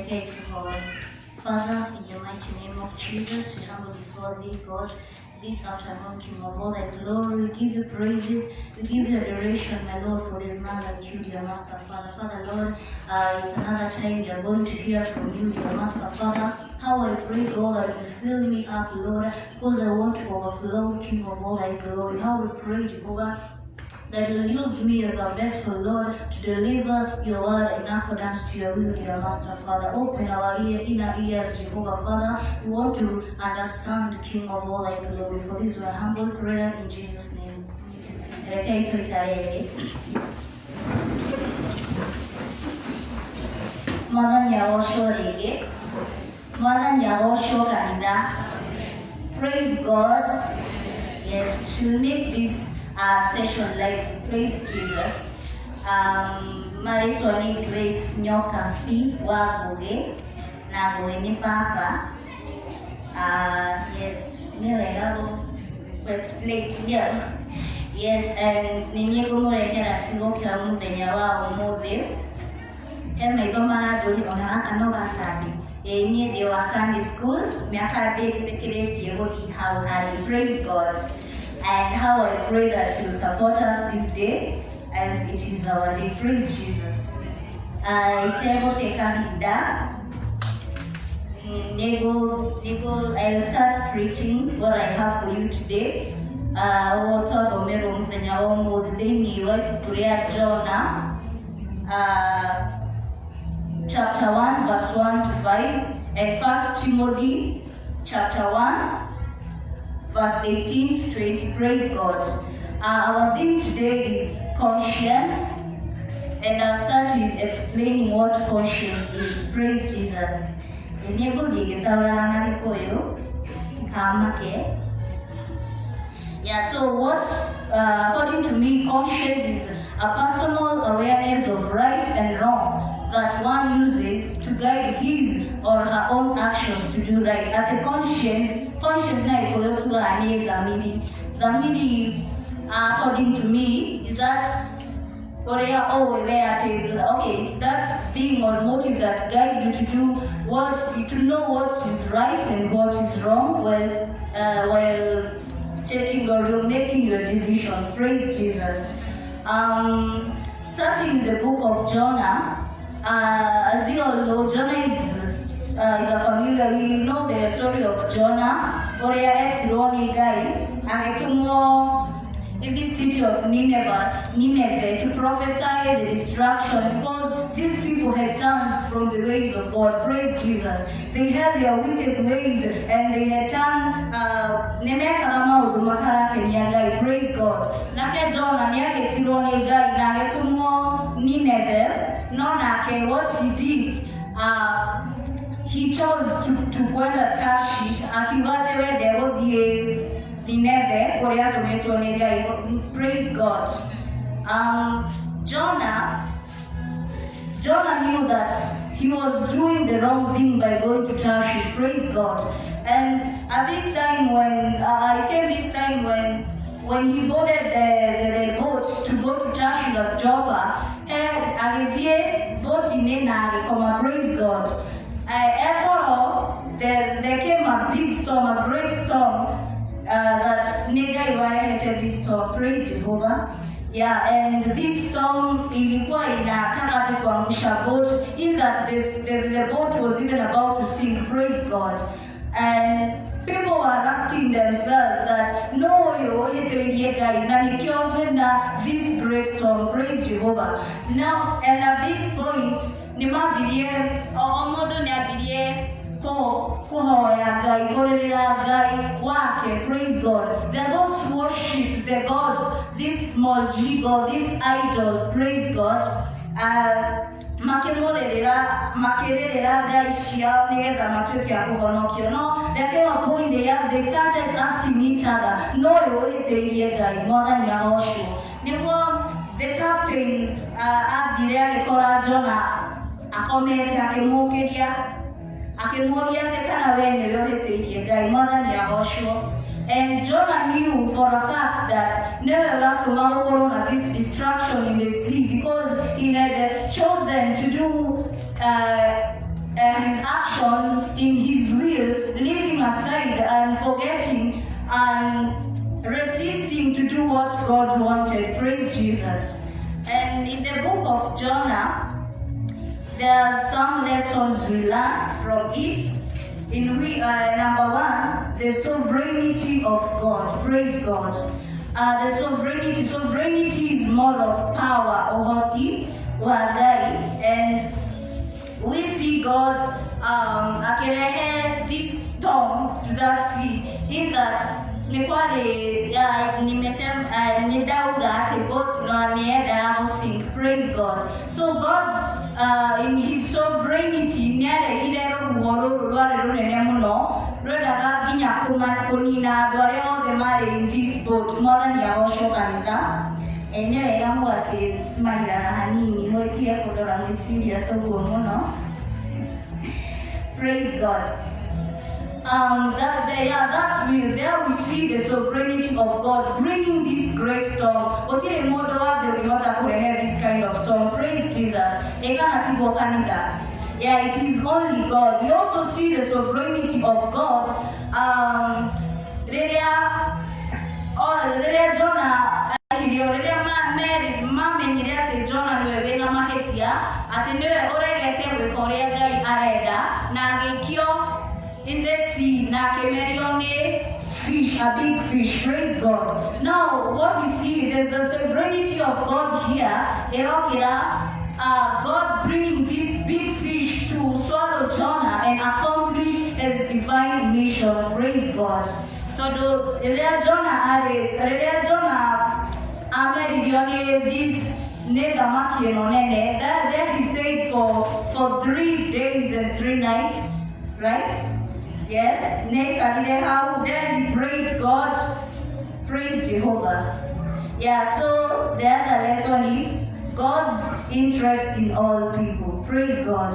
dedicate to God. Father, in the mighty name of Jesus, we humble before thee, God, this afternoon, King of all thy glory. We give you praises, we give you adoration, my Lord, for there is none like you, dear Master Father. Father, Lord, it's another time we are going to hear from you, dear Master Father. How I pray, God, that you fill me up, Lord, because I want to overflow, King of all thy glory. How we pray, Jehovah, that you'll use me as a vessel, Lord, to deliver your word in accordance to your will, dear Master Father. Open our inner ears, Jehovah Father. We want to understand, King of all thy glory. For this, we humble prayer in Jesus' name. Praise God. Yes, she'll make this session like praise Jesus. Maritwa ni Grace Nyoka Fi Wabuge na Bueni Papa. Yes, niwega to explain here. Yes, and ninyego murekera kigo kya muthenya wa umuthi. Ema ibamana jori ona anoga sadi. Ni ndi wa Sunday school miaka ndikitekeretie guthi hau hari. Praise God. And how I pray that you support us this day as it is our day. Praise Jesus. I'll start preaching what I have for you today. Jonah, chapter 1, verse 1 to 5, and 1 Timothy, chapter 1, verse 18 to 20. Praise God. Our theme today is conscience, and I'll start with explaining what conscience is. Praise Jesus. Yeah, so what, according to me, conscience is a personal awareness of right and wrong that one uses to guide his or her own actions to do right. As a conscience na ikoyo to dhamiri, according to me, is that okay, it's that thing or motive that guides you to do what, to know what is right and what is wrong while taking or making your decisions. Praise Jesus. Starting with the book of Jonah. As you all know, Jonah is a familiar. We know the story of Jonah. In this city of Nineveh to prophesy the destruction, because these people had turned from the ways of God. Praise Jesus. They had their wicked ways and they had turned praise God. Nake Jonah niagetirwo guy nagetumwo Nineveh. Nonake what he did, he chose to go to Tarshish akiwate we devo die Nineveh, praise God. Jonah knew that he was doing the wrong thing by going to Tarshish. Praise God. And at this time when he boarded the boat to go to Tarshish at Joppa, praise God. After all, there came a big storm, a great storm. That Negai hated this storm. Praise Jehovah. Yeah, and this storm ilikuwa inataka kuangusha boat, in that the boat was even about to sink. Praise God. And people were asking themselves that no, this great storm. Praise Jehovah. Now, and at this point, praise God. There are those who worship the gods, this small g god, these idols. Praise God. There came a point they started asking each other, no, the captain Jonah akomete akemukiria kana wenye yohete iliye guy mother ni Yahoshua. And Jonah knew for a fact that never left to this destruction in the sea, because he had chosen to do his actions in his will, leaving aside and forgetting and resisting to do what God wanted. Praise Jesus. And in the book of Jonah, there are some lessons we learn from it. Number one, the sovereignty of God. Praise God. The sovereignty is more of power, ohoti, wadai, and we see God akirehe this storm to that sea, in that nidauga ati boat no nienda amo sink. Praise God. So God in his sovereignty niare irero ruhoro rware runene muno rwedaga ginya kunina dware othe mari in this boat mwathani agocookanitha enyewe yamu ati smaila hanini mwetire kundora mwi serious oguo muno. Praise God. That's real. There we see the sovereignty of God bringing this great storm. Otire modo wa de bihota kurehe this kind of storm. Praise Jesus. Yeah, it is only God. We also see the sovereignty of God. Jonah Mary mamenyire ati Jonah niwe wina mahetia ati niwe uregete gwika uria Ngai arenda na agikio in the sea na kemerione fish, a big fish. Praise God. Now what we see, there's the sovereignty of God here. God bringing this big fish to swallow Jonah and accomplish his divine mission. Praise God. So Jonah this then he stayed for 3 days and 3 nights, right? Yes, then he prayed God. Praise Jehovah. Yeah, so the other lesson is God's interest in all people. Praise God.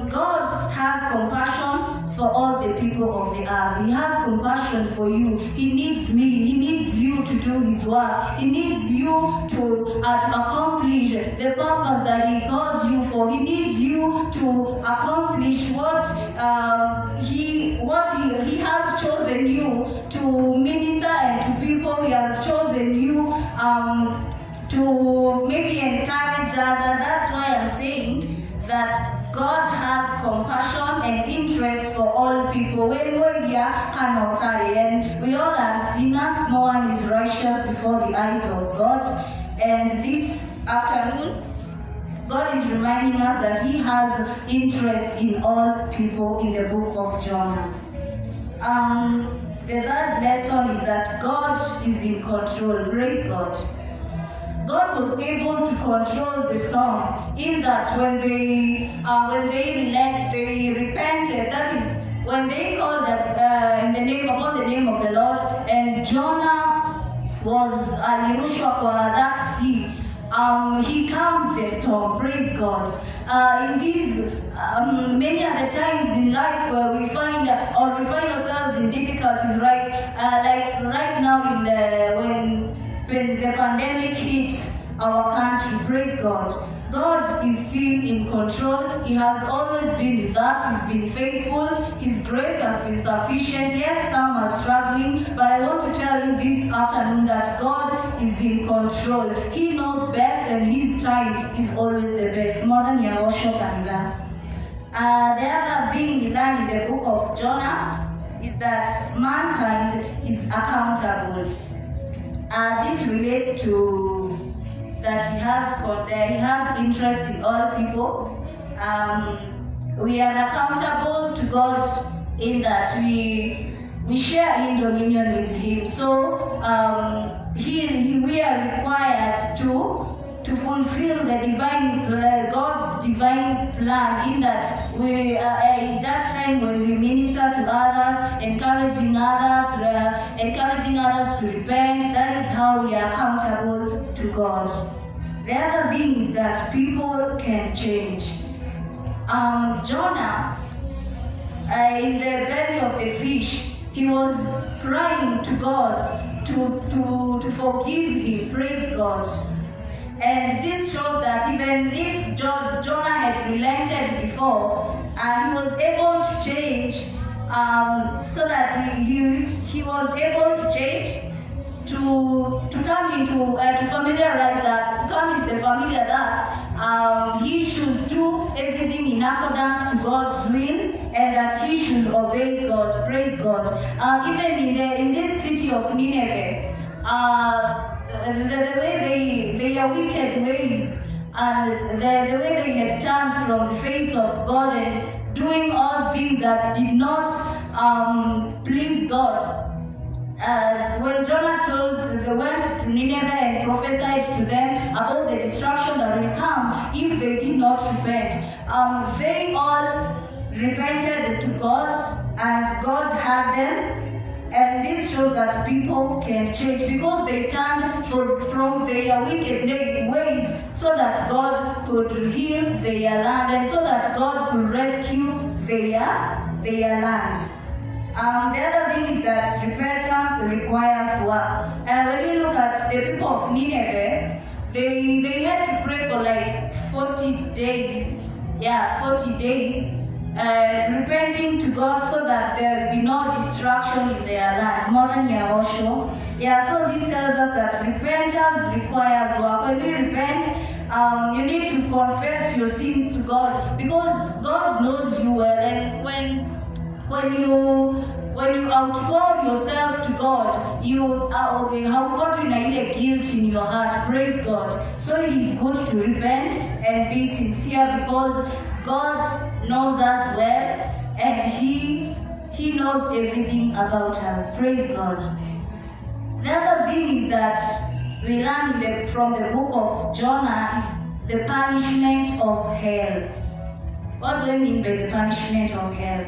God has compassion for all the people of the earth. He has compassion for you. He needs me. He needs you to do his work. He needs you to accomplish the purpose that he called you for. He needs you to accomplish what he has chosen you to minister and to people. He has chosen you to maybe encourage others. That's why I'm saying that God has compassion and interest for all people. And we all are sinners. No one is righteous before the eyes of God. And this afternoon, God is reminding us that he has interest in all people in the book of Jonah. The third lesson is that God is in control. Praise God. God was able to control the storm in that when they repented, that is when they called upon the name of the Lord, and Jonah was alirushwa kwa that sea. He calmed the storm. Praise God. In these many other times in life where we find ourselves in difficulties, right? Like right now when the pandemic hit our country, praise God. God is still in control. He has always been with us. He's been faithful. His grace has been sufficient. Yes, some are struggling, but I want to tell you this afternoon that God is in control. He knows best, and his time is always the best. More than Yawosho Kanila. The other thing we learn in the book of Jonah is that mankind is accountable. This relates to that he has interest in all people. We are accountable to God in that we share in dominion with him. So we are required to fulfill the God's divine plan, in that we at that time when we minister to others, encouraging others to repent. That is how we are accountable to God. The other thing is that people can change. Jonah, in the belly of the fish, he was crying to God to forgive him. Praise God. And this shows that even if Jonah had relented before, he was able to change, so that he was able to change to come into to familiarize that, to come into the familiar that he should do everything in accordance to God's will, and that he should obey God. Praise God. Even in this city of Nineveh, the way their wicked ways, and the way they had turned from the face of God and doing all things that did not please God. When Jonah they went to Nineveh and prophesied to them about the destruction that will come if they did not repent, they all repented to God, and God heard them. And this shows that people can change because they turned from their wicked ways, so that God could heal their land, and so that God could rescue their land. The other thing is that repentance requires work. When you look at the people of Nineveh, they had to pray for like 40 days. 40 days. Repenting to God so that there will be no destruction in their land. More than so this tells us that repentance requires work. When we repent, you need to confess your sins to God, because God knows you well, and when you outpour yourself to God, you are have guilt in your heart. Praise God. So it is good to repent and be sincere, because God knows us well, and He knows everything about us. Praise God. The other thing is that we learn from the book of Jonah is the punishment of hell. What do I mean by the punishment of hell?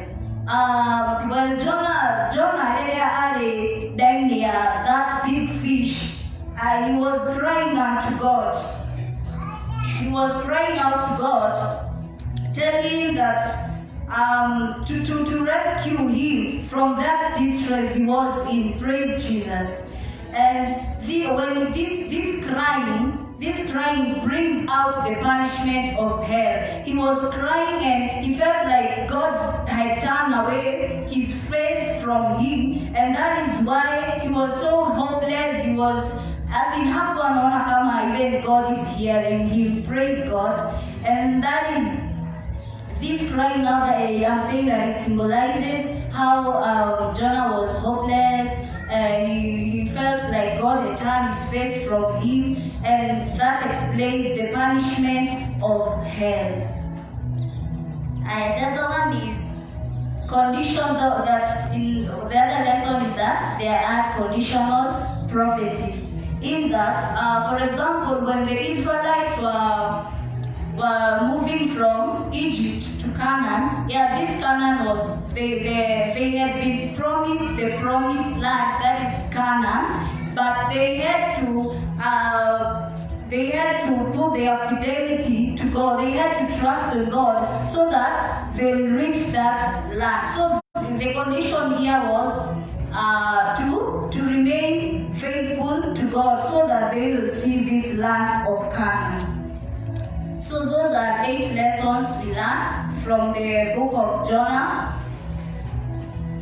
Jonah earlier down there, that big fish, he was crying unto God. He was crying out to God, telling him that to rescue him from that distress he was in. Praise Jesus. And when this crying brings out the punishment of hell. He was crying and he felt like God had turned away his face from him, and that is why he was so hopeless. He was, as in hakuwa anaona kama even God is hearing him. Praise God. And that is this crying out that I'm saying that it symbolizes how Jonah was hopeless. He felt like God had turned his face from him, and that explains the punishment of hell. And the other one is condition. That in the other lesson is that there are conditional prophecies. In that, for example, when the Israelites were moving from Egypt to Canaan, this Canaan was, they had been promised the promised land, that is Canaan, but they had to put their fidelity to God. They had to trust in God so that they will reach that land. So the condition here was to remain faithful to God so that they will see this land of Canaan. So those are 8 lessons we learned from the book of Jonah.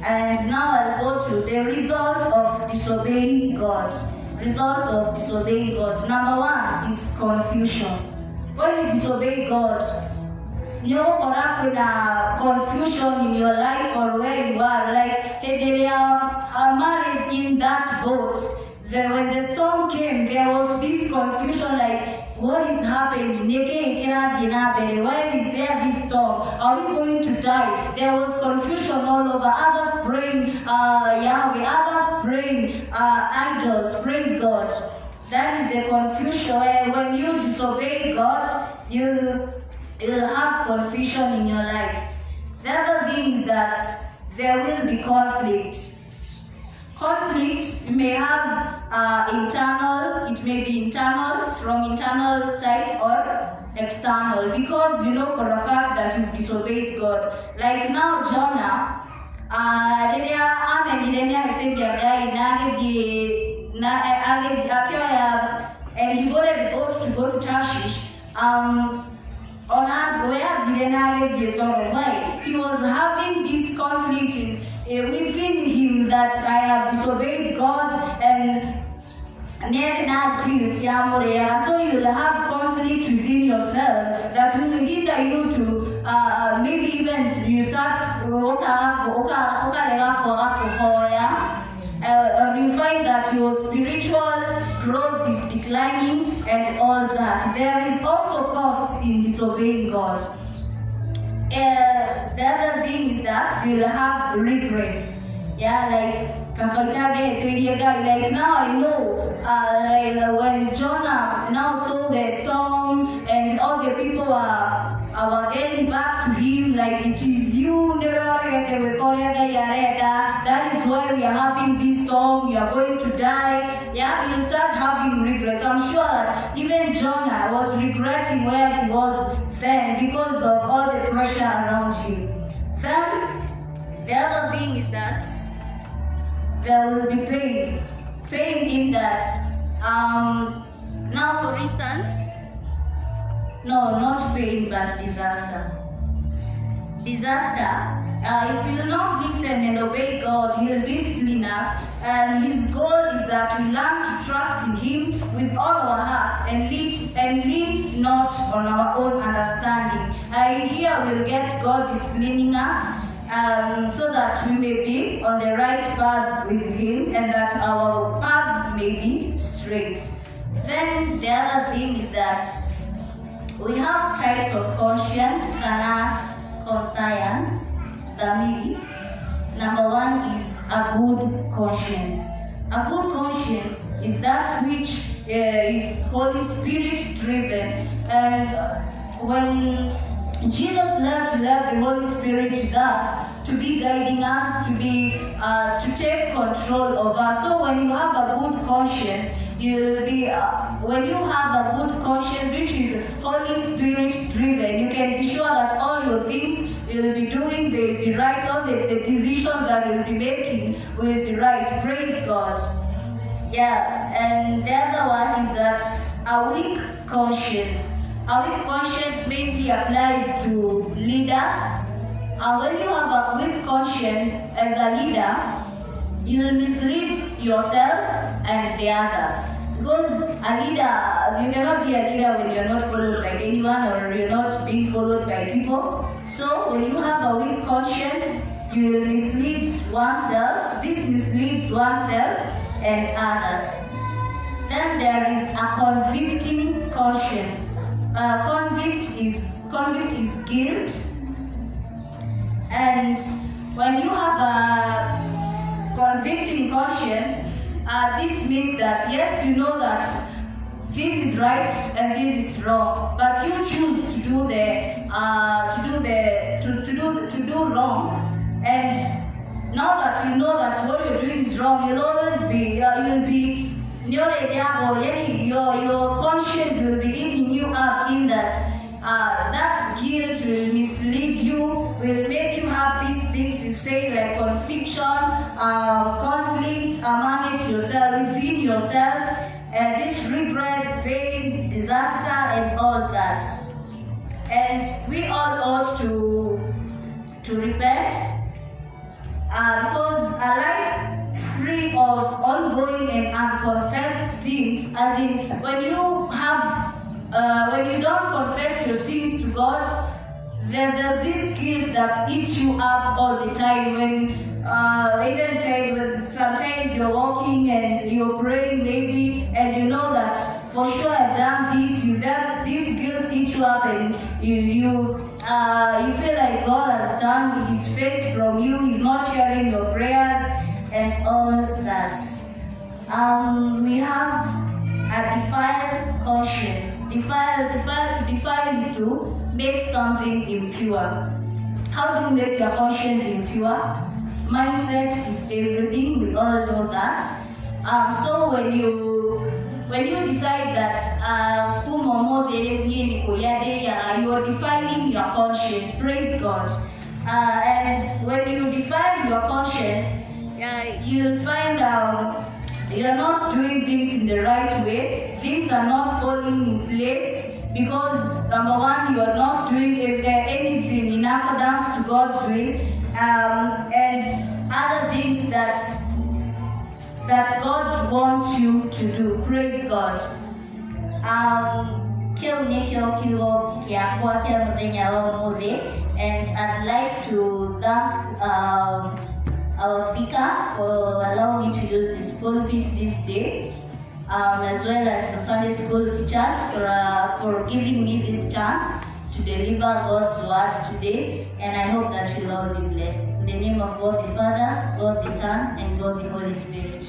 And now I'll go to the results of disobeying God. Results of disobeying God. Number 1 is confusion. When you disobey God, you're confusion in your life or where you are. Like they are married in that boat. When the storm came, there was this confusion, like, what is happening? Why is there this storm? Are we going to die? There was confusion all over. Others praying Yahweh, others praying idols. Praise God. That is the confusion. When you disobey God, you'll have confusion in your life. The other thing is that there will be conflict. Conflict, you may have internal, it may be internal, from internal side or external, because you know for a fact that you've disobeyed God. Like now Jonah, and he boarded a boat to go to Tarshish. On earth, why he was having this conflict within him that I have disobeyed God and so you will have conflict within yourself that will hinder you to maybe even you start you find that your spiritual growth is declining and all that. There is also cost in disobeying God. The other thing is that you will have regrets. Yeah, like now I know when Jonah now saw the storm and all the people were getting back to him like it is you, that is why we are having this storm, you are going to die. Yeah, you'll start having regrets. I'm sure that even Jonah was regretting where he was then because of all the pressure around him. Then the other thing is that there will be pain. Pain in that, now for instance, no, not pain, but disaster. Disaster, if we will not listen and obey God, He will discipline us, and His goal is that we learn to trust in Him with all our hearts and lean not on our own understanding. Here we'll get God disciplining us, so that we may be on the right path with Him and that our paths may be straight. Then the other thing is that we have types of conscience, conscience, dhamiri. Number one is a good conscience. A good conscience is that which is Holy Spirit driven, and when Jesus left the Holy Spirit with us to be guiding us, to take control of us. So when you have a good conscience, you'll be when you have a good conscience which is Holy Spirit driven, you can be sure that all your things you'll be doing, they'll be right. All the decisions that you'll be making will be right. Praise God. Yeah, and the other one is that a weak conscience. A weak conscience mainly applies to leaders. When you have a weak conscience as a leader, you will mislead yourself and the others. Because a leader, you cannot be a leader when you're not followed by anyone or you're not being followed by people. So when you have a weak conscience, you will mislead oneself. This misleads oneself and others. Then there is a convicting conscience. Convict is guilt, and when you have a convicting conscience, this means that yes, you know that this is right and this is wrong, but you choose to do wrong, and now that you know that what you're doing is wrong, you'll be your conscience will be eating you up in that. That guilt will mislead you, will make you have these things you say like conviction, conflict amongst yourself, within yourself, and this regrets, pain, disaster, and all that. And we all ought to repent, because a life free of ongoing and unconfessed sin, as in when you don't confess your sins to God, then there's this guilt that eats you up all the time. When sometimes you're walking and you're praying maybe, and you know that for sure I've done this, this guilt eats you up, and you feel like God has turned His face from you, He's not hearing your prayers, and all that. We have a defiled conscience. To defile is to make something impure. How do you make your conscience impure? Mindset is everything. We all know that. So when you decide that you are defiling your conscience. Praise God. And when you defile your conscience, you'll find You are not doing things in the right way. Things are not falling in place because, number one, you are not doing anything in accordance to God's will, and other things that God wants you to do. Praise God. And I'd like to thank our vicar for allowing me to use his pulpit this day, as well as the Sunday school teachers for giving me this chance to deliver God's word today, and I hope that you'll all be blessed. In the name of God the Father, God the Son, and God the Holy Spirit.